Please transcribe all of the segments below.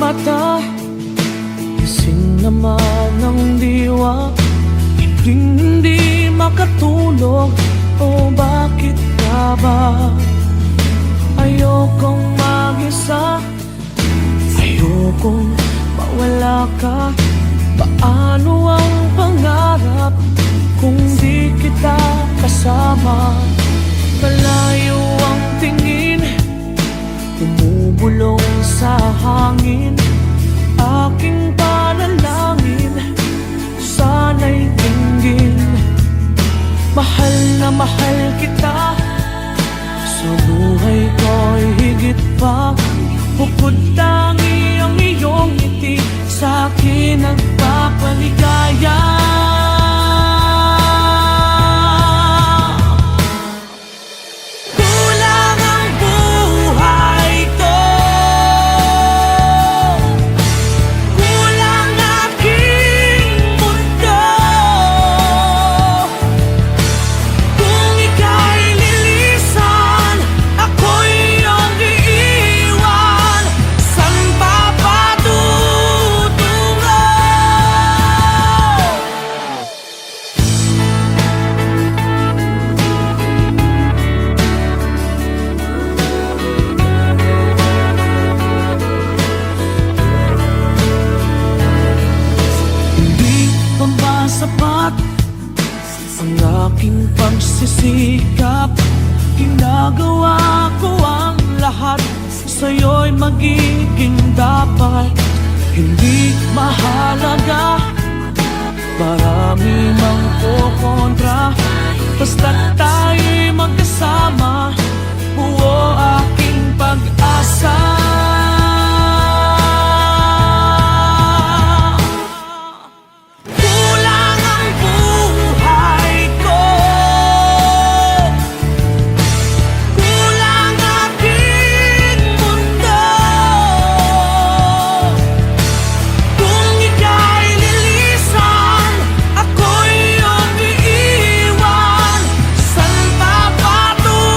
mata, gising naman ang diwa. Hindi makatulog, o bakit ka ba? Ayokong mag-isa, ayokong mawala ka. Paano ang pangarap kung di kita kasama? Malayo ang tingin, bumubulong sa hangin. Aking panalangin, sana'y dinggin. Mahal na mahal kita, sa buhay ko'y higit pa. Bukod tangi ang iyong ngiti, sa'kin nagpapaligaya. Kulang ang buhay ko, kulang aking mundo. Kung ika'y lilisan, ako'y iyong iiwan. San pa patutungo? Hindi pa ba sapat ang aking pagsisikap? Ginagawa ko ang lahat, sa'yo'y magiging dapat. Hindi mahalaga, marami mang kukontra. Basta't tayo'y magkasama, buo aking pag-asa. Kulang ang buhay ko, kulang aking mundo. Kung ika'y lilisan, ako'y iyong iiwan. San pa patutungo?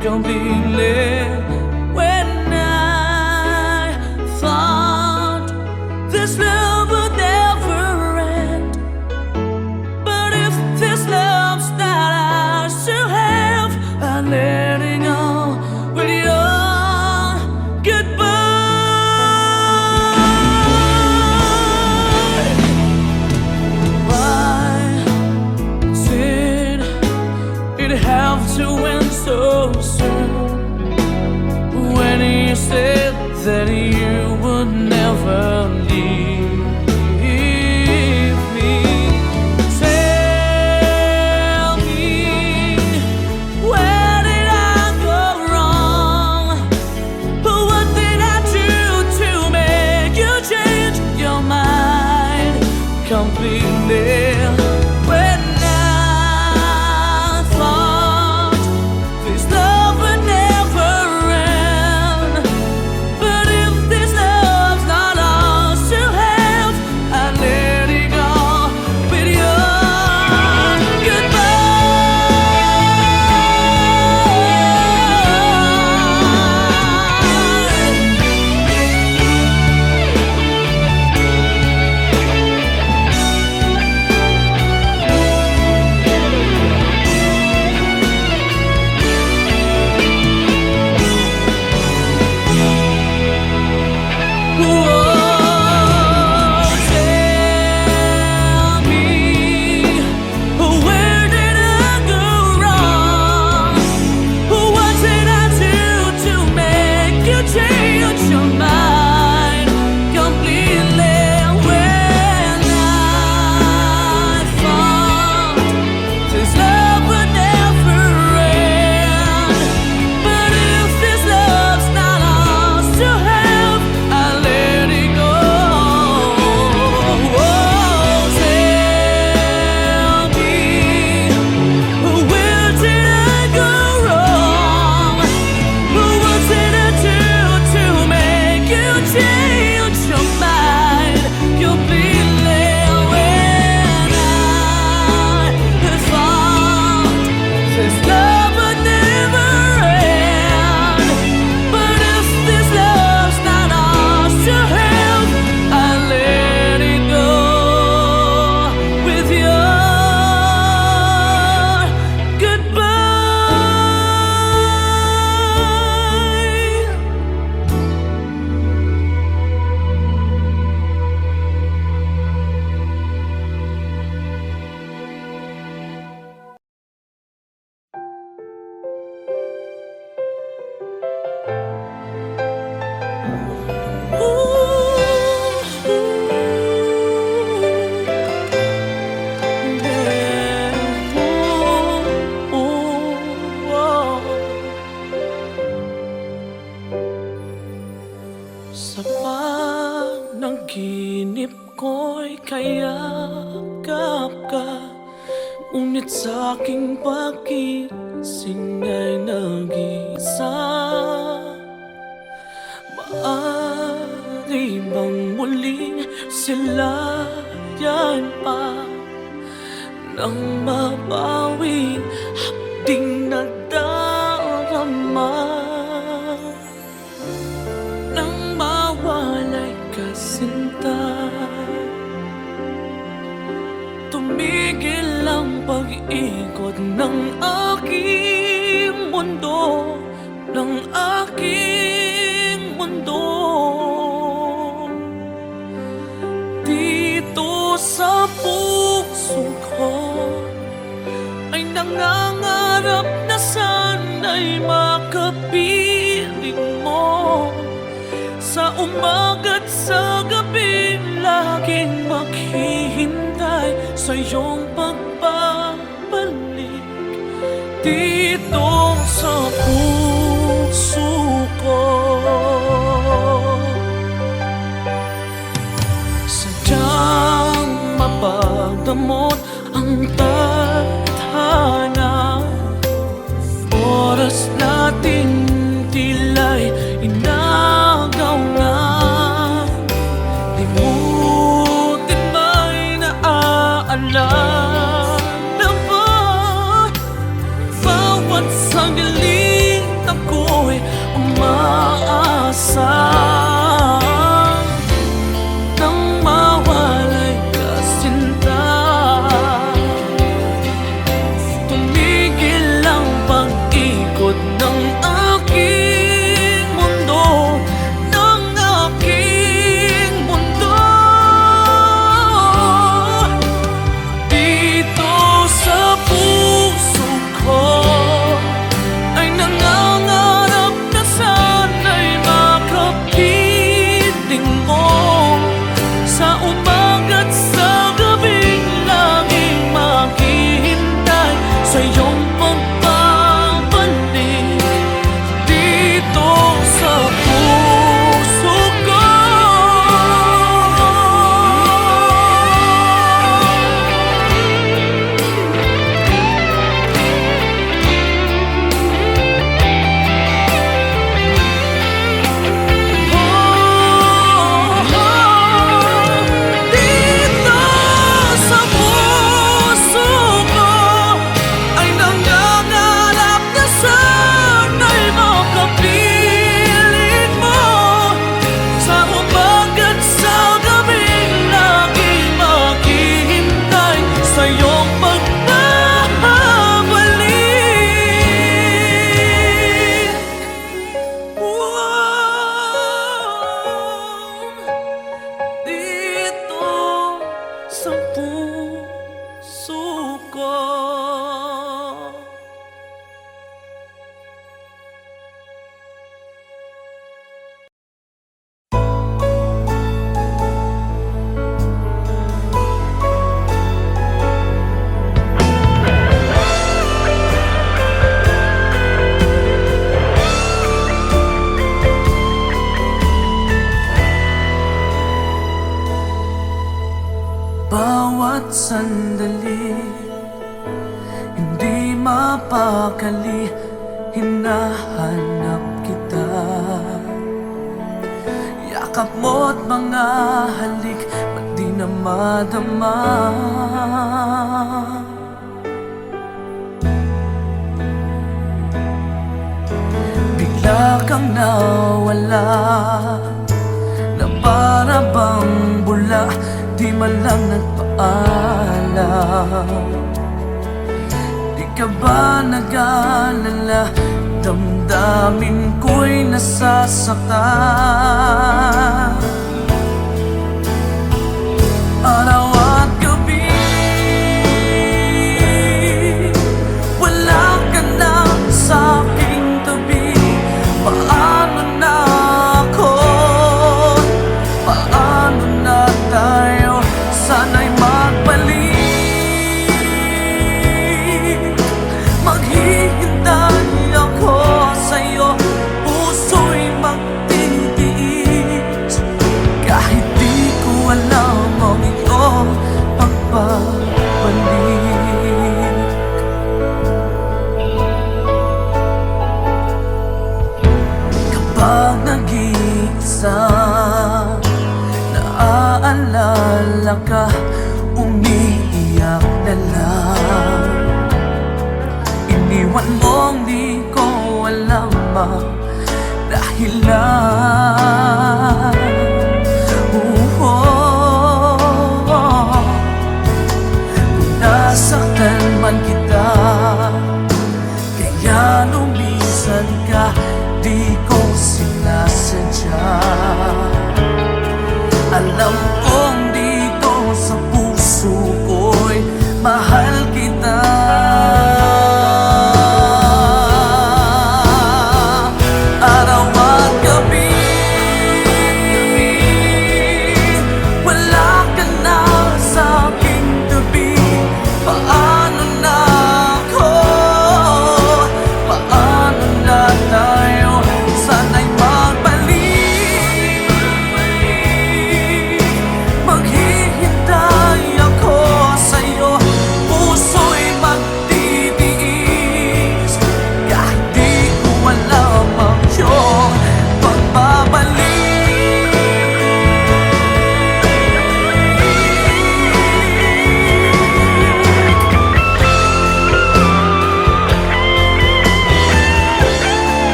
completely. When I thought this love would never end, but if this love's not ours to have, I'm letting go with your goodbye. Why did it have to end so soon? When you said that you would never leave me, tell me, where did I go wrong? What did I do to make you change your mind completely? When I thought this love would never end, but if this love's not ours to have, I let it go with your goodbye. Whoa, tell me, where did I go wrong? What did I do to make you change your mind completely? When I thought this love would never end, but if this love's not ours to have, I let it go. Oh, tell me, where did I go wrong? What did I do to make you change your mind completely? When I thought this love would never end, but if this love's not ours to have, I let it go with your goodbye. Sa panaginip ko'y kayakap ka, ngunit sa'king pagising ay nag-isa. Maaari bang muling silayan pa nang mabawi hapding nagdarama? Nang mawalay ka sinta, tumigil ang pag-ikot ng aking mundo, ng aking mundo. Dito sa puso ko ay nangangarap na sana'y makapiling mo. Sa umaga't sa gabi, laging maghihintay sa iyong pagbabalik. Dito sa puso ko, sadyang mapagdamot ang tadhana. Oras natin tila'y inagaw na. Limutin ba'y naaalala ba bawat sandali pag-asa nang mawalay ka, sinta. Tumigil ang pag-ikot ng aking mundo, ng aking mundo. Dito sa puso ko ay nangangarap na sana'y makapiling mo. Sa umaga't sa gabing laging maghihintay sa iyong pagbabalik. Dito sa puso ko. Dito sa puso ko ay nangangarap na sana'y makapiling mo. Sa umaga't sa gabing laging maghihintay sa iyong pagbabalik. Dito sa puso ko. Bawat sandali, hindi mapakali, hinahanap kita. Yakap mo't mga halik, ba't di na madama? Bigla kang nawala, na para bang bula, di man lang nagpaalam. Di ka ba nag-alala, damdamin ko'y nasasaktan. Araw at gabi, wala ka na sa aking tabi. Paano na ako? Paano na tayo? Sana'y magbalik. Maghihintay ako sa'yo, puso'y magtitiis. Kahit di ko alam ang iyong pagbabalik. Kapag nag-iisa, naaalala ka, umiiyak na lang. Iniwan mong di ko alam ang dahilan. Kung nasaktan man kita, kaya lumisan ka, di ko sinasadya. Alam kong dito sa puso ko'y mahal kita. Araw at gabi,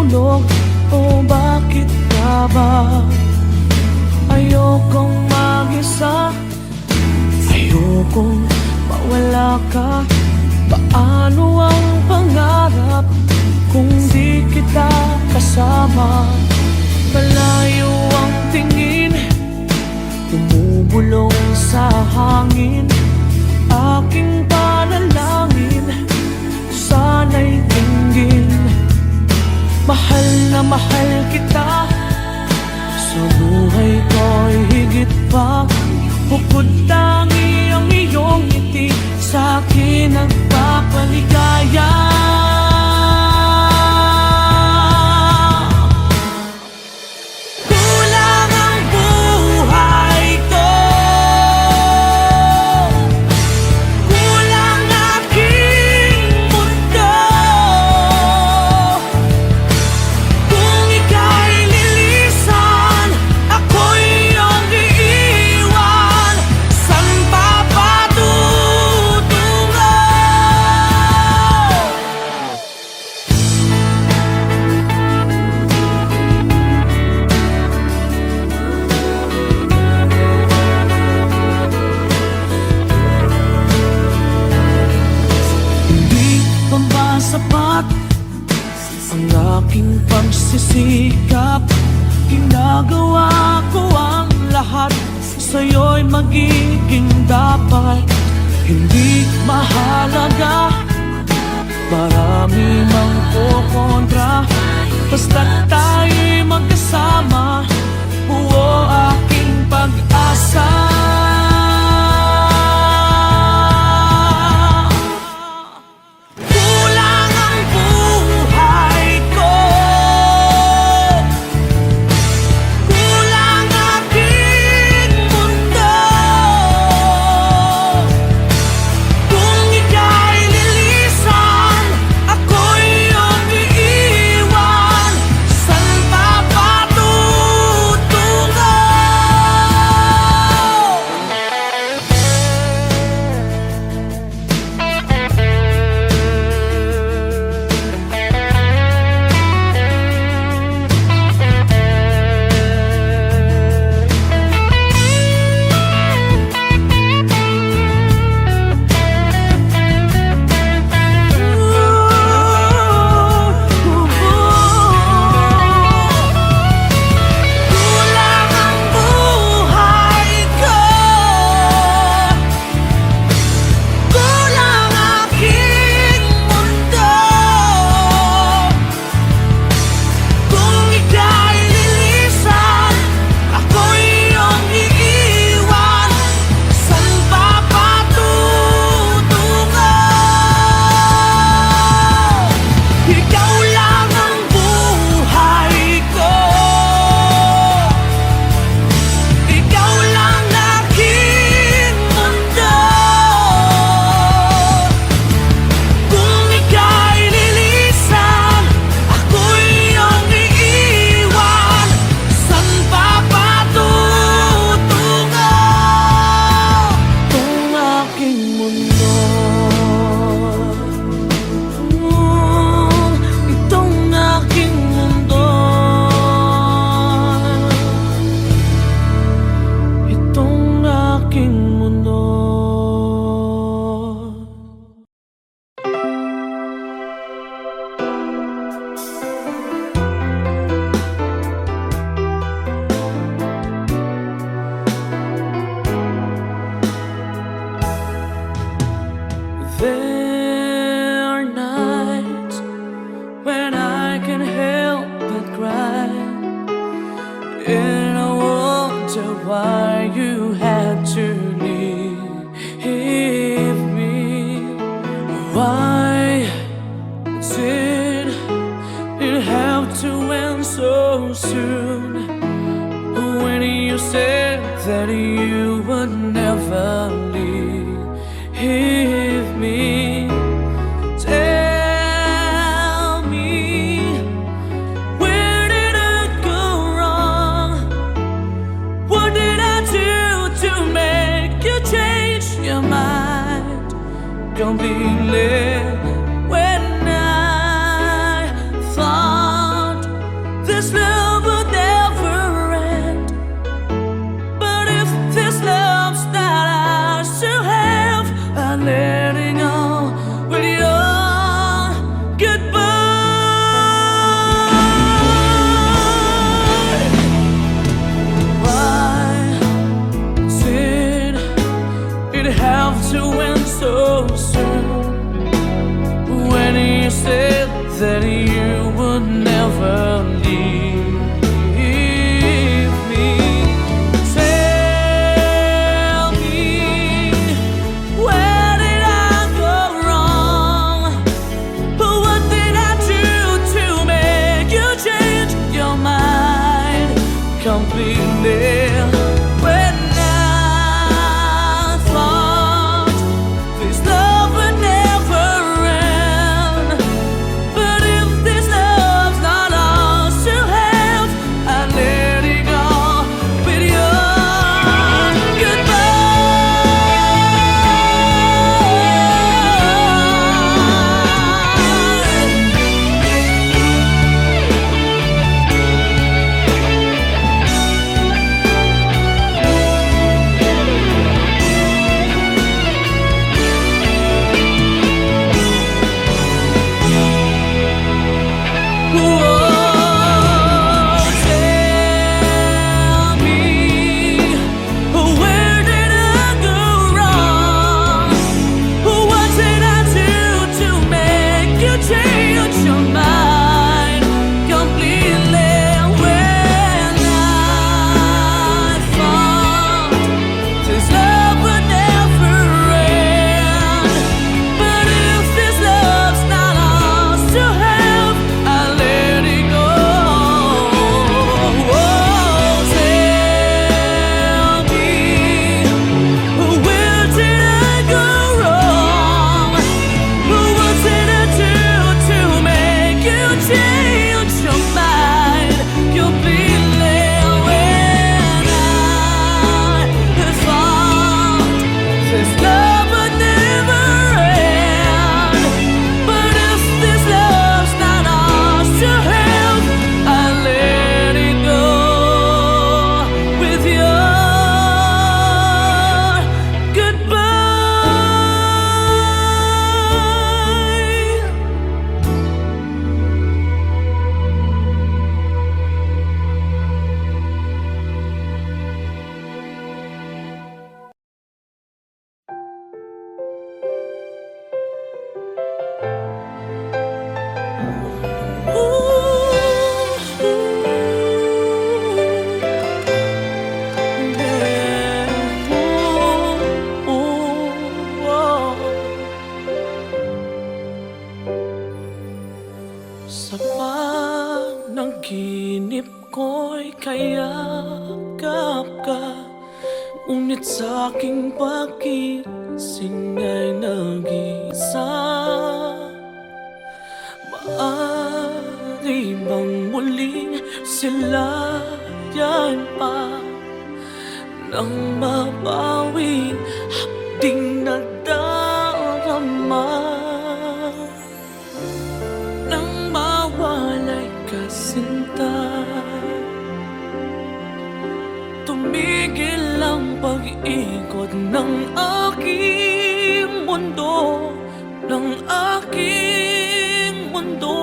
natutulog? O bakit ka ba? Ayokong mag-isa, ayokong mawala ka. Paano ang pangarap kung di kita kasama? Malayo ang tingin, bumubulong sa hangin. Aking panalangin, sana'y tinggin. Mahal na mahal kita, sa buhay ko'y higit pa. Bukod tangi ang iyong ngiti, sa'kin nagpapaligaya. Kulang ang buhay ko, kulang aking mundo. Kung ika'y lilisan, ako'y iyong iiwan. San ba patutungo? Hindi pa ba sapat ang aking pagsisikap? Ginagawa ko ang lahat, sa'yo'y magiging dapat. Hindi mahalaga, marami mang kukontra. Basta't tayo'y magkasama, buo aking pag-asa. Kulang ang buhay ko, kulang aking mundo. Kung ika'y lilisan, ako'y iyong iiwan. San ba patutungo? Kulang ang buhay ko, kulang aking mundo. Kung ika'y lilisan, ako'y iyong iiwan. San ba patutungo? Ikaw lang ang buhay ko, ikaw lang aking mundo. Kung ika'y lilisan, ako'y iyong iiwan. San ba patutungo? Itong aking mundo, itong aking mundo, itong aking mundo. There are nights when I can help but cry, and I wonder why you had to leave me. Why did it have to end so soon? When you said that you would never leave me. Tell me, where did I go wrong? What did I do to make you change your mind completely? When I thought complete when I thought this love would never end. But if this love's not ours to have, I let it go with your goodbye. Sa panaginip ko'y kayakap ka, ngunit sa'king pagising ay nag-isa. Maaari bang muling silayan pa nang mabawing hapding nadarama? Nang mawalay ka, sinta, tumigil ang pag-ikot ng aking mundo, ng aking mundo.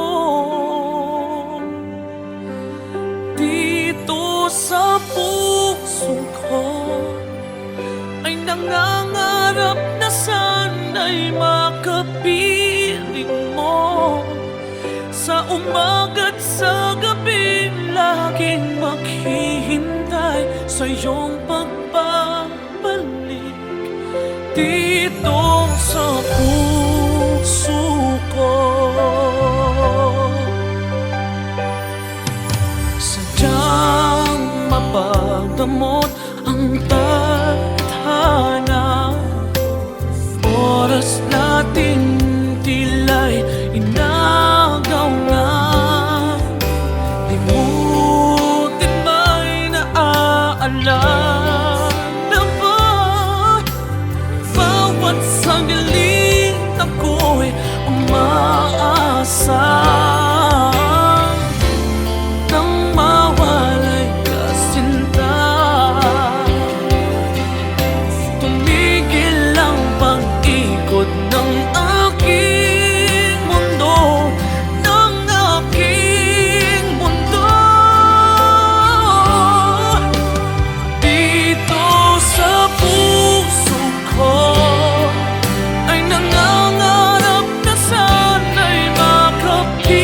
Dito sa puso ko ay nangangarap na sana'y makapiling mo. Sa umaga't sa gabi, laging maghihintay sa iyong pagbabalik. Dito sa puso ko, sadyang mapagdamot ang tadhana. Oras natin tila'y inagaw na. Limutin ba'y naaalala ba? Bawat sandali ako'y umaasa. Nang mawalay ka, sinta, tumigil ang pag-ikot ng aking mundo, ng aking mundo. Dito sa puso ko ay nangangarap na sana'y makapiling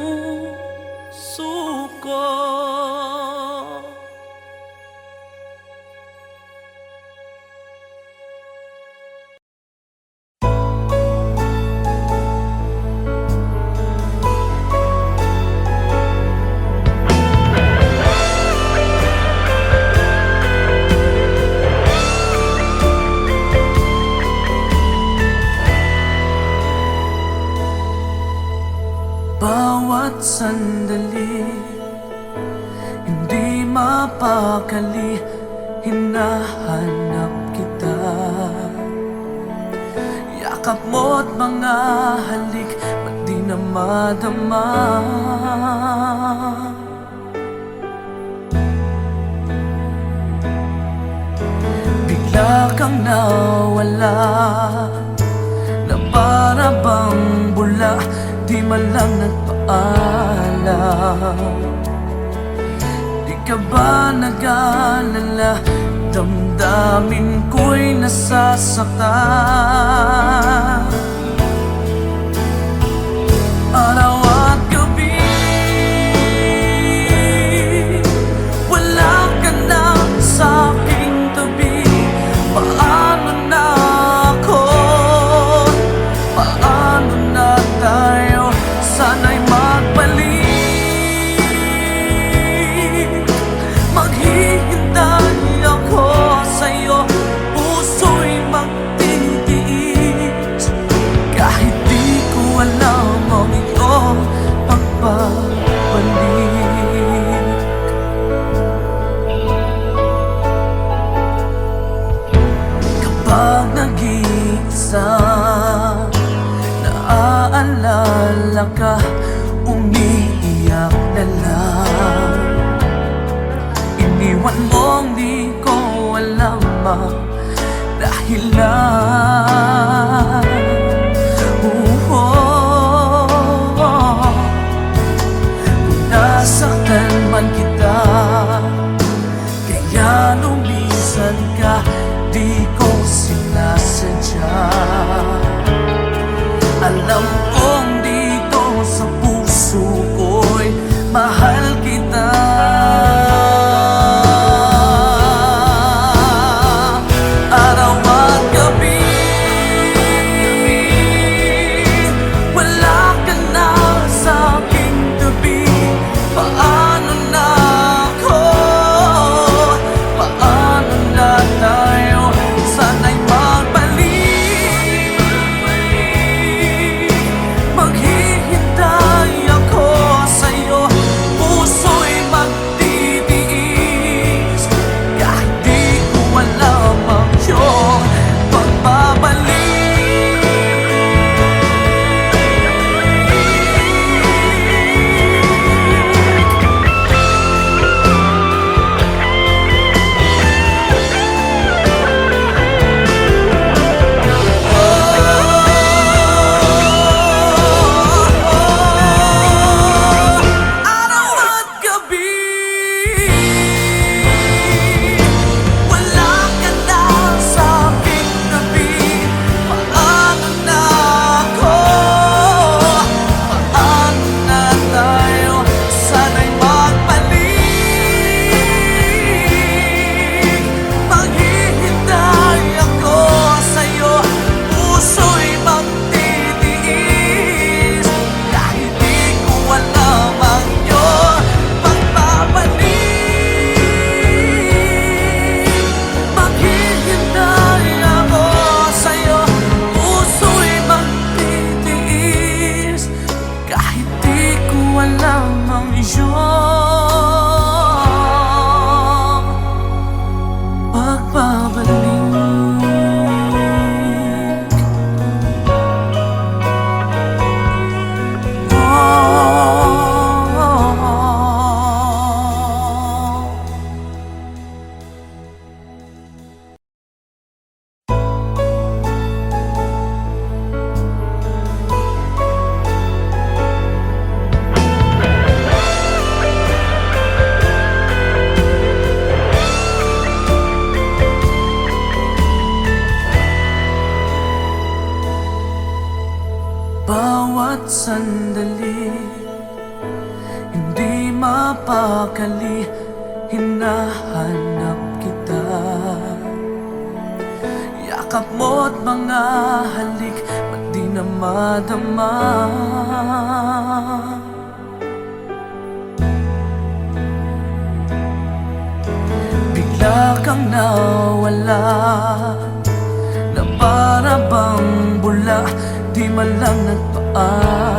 puso ko. Bawat sandali, hindi mapakali, hinahanap kita. Yakap mo't mga halik, ba't di na madama? Bigla kang nawala, na para bang bula, di man lang nagpaalam. Di ka ba nag-alala, damdamin ko'y nasasaktan. Araw at gabi, wala ka na sa aking tabi. Paano na ako? Paano na tayo? Sana'y magbalik. Maghihintay ako sa'yo, puso'y magtitiis. Kahit di ko alam ang iyong pagbabalik. Kapag nag-iisa, naaalala ka, umiiyak na lang. Iniwan mong di ko alam ang dahilan. Kung nasaktan man kita, kaya lumisan ka, di ko sinasadya. Alam kong dito sa puso ko'y mahal kita. Araw at gabi, wala ka na sa aking tabi. Paano na ako? Paano na tayo? Sana'y magbalik. Maghihintay ako sa'yo, puso'y magtitiis. Kahit di ko alam ang iyong pagbabalik. Araw at gabi, wala ka na sa aking tabi. Paano na ako? Paano na tayo? Sana'y magbalik. Maghihintay ako sa'yo, puso'y magtitiis. Kahit di ko alam ang iyong pagbabalik. Maghihintay ako sa'yo, puso'y magtitiis. Kahit di ko alam ang iyong pagbabalik. mapakali, hinahanap kita. Yakap mo't mga halik, ba't di na madama? Bigla kang nawala, na para bang bula, di man lang nagpaalam.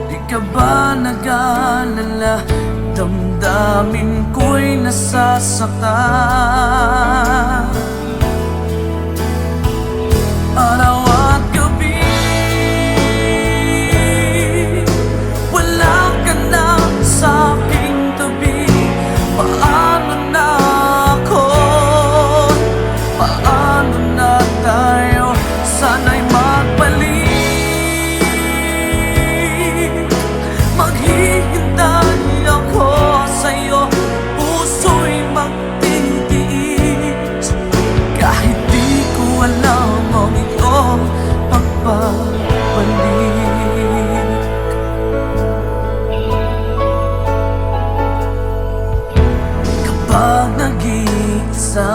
Di ka ba nag-alala, damdamin ko'y nasasaktan? Araw at gabi, wala ka na sa aking tabi. Paano na ako? Paano na tayo? Sana'y magbalik. Maghihintay ako sa'yo, puso'y magtitiis. Kahit di ko alam ang iyong pagbabalik. Kapag nag-iisa,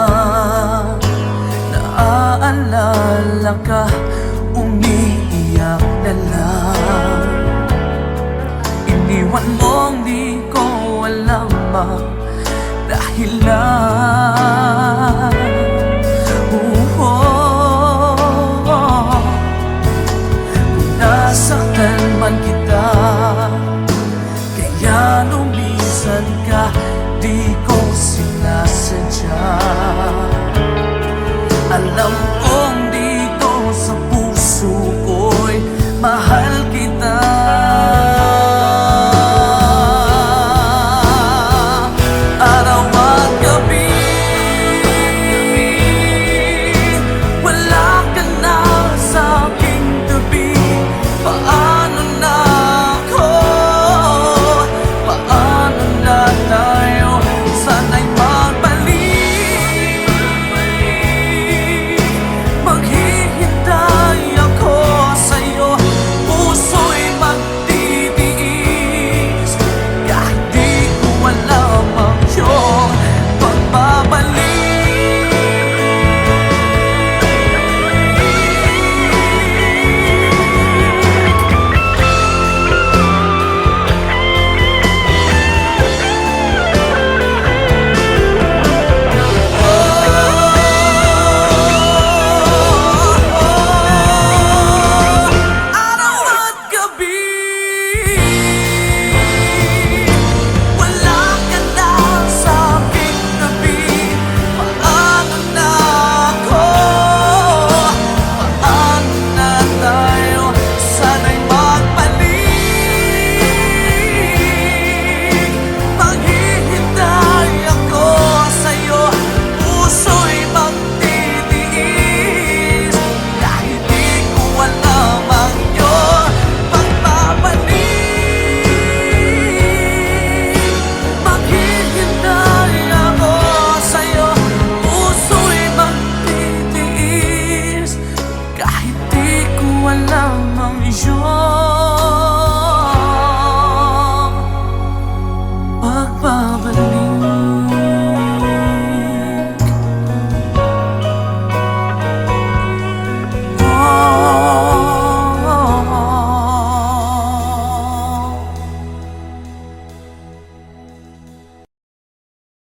naaalala ka, umiiyak na lang. Iniwan mo